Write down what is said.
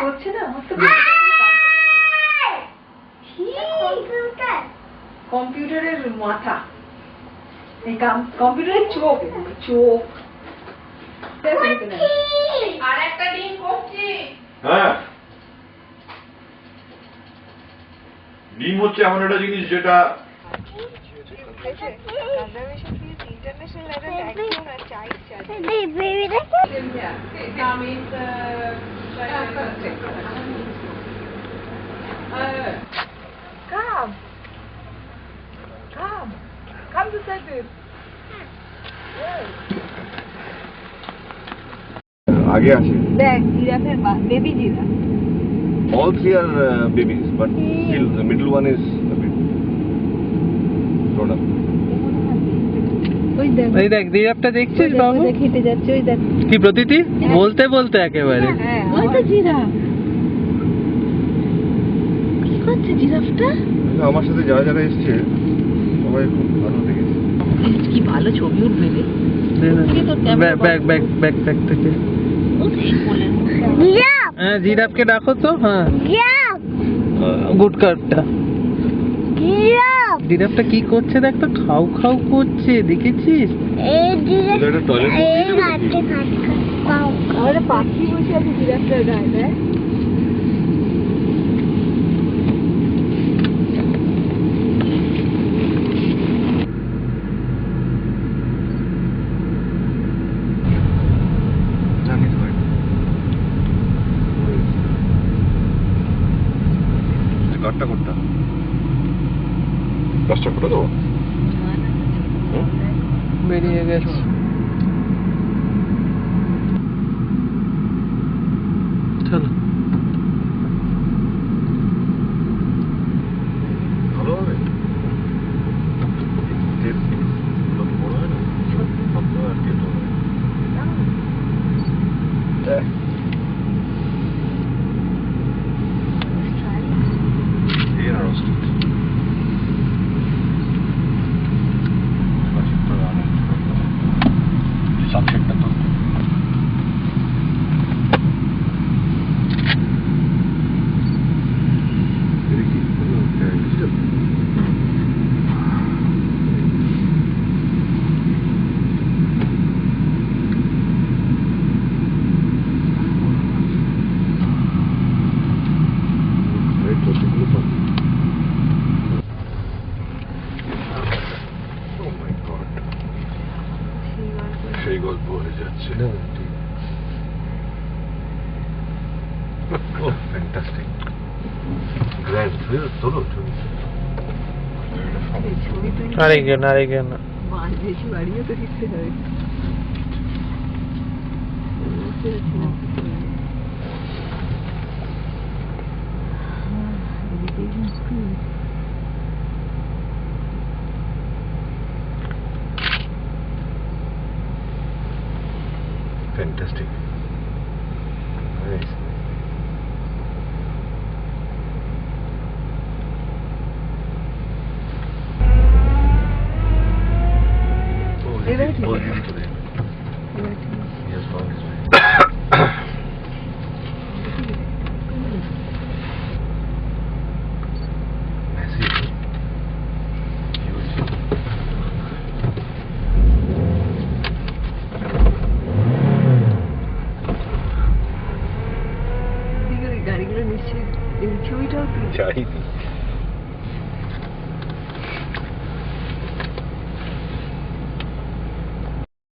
করছে না আমার তো কম্পিউটারের মাথা, এই কম্পিউটারের চোখ, চোখ। আর একটা ডিম করছি। হ্যাঁ, ডিম হচ্ছে এমন একটা জিনিস যেটা Come to say this. আগে আছে। দেখ জিরাফের baby giraffe. All three are babies, but still the middle one is a bit grown up. ওই দেখ জিরাফটা দেখছিস বাবু? হেঁটে যাচ্ছে ওই দেখ। কি প্রতীতি? বলতে বলতে একেবারে। হ্যাঁ, ওই তো জিরাফ। কি করছে জিরাফটা? আমার সাথে যারা যারা এসছে সবাই খুব ভালো দেখেছে। কি ভালো ছবি উঠবে রে। ব্যাক থেকে। হ্যাঁ জিরাফকে ডাকো তো। হ্যাঁ গুড কার্ডটা। জিরাফটা কি করছে দেখ তো, খাও খাও করছে, দেখেছিস? পাখি বসে আছে জিরাফটার গায়ে। কাটটা করতে দশটা করে দেবো, বেরিয়ে গেছে। চলো ভালো হবে। বড় হয় না আর কি সাবজেক্টটা তো সেই গল্প হয়ে যাচ্ছে। ফ্যান্টাস্টিক গ্র্যান্ড তোলো ছবি। আরেকজন বেশি বাড়িয়ে তো শিখতে হবে। Fantastic. Nice. Yes, found his way. Massive. Huge. গাড়িগুলো নিশ্চয়ই এই ছবিটাও চাইনি।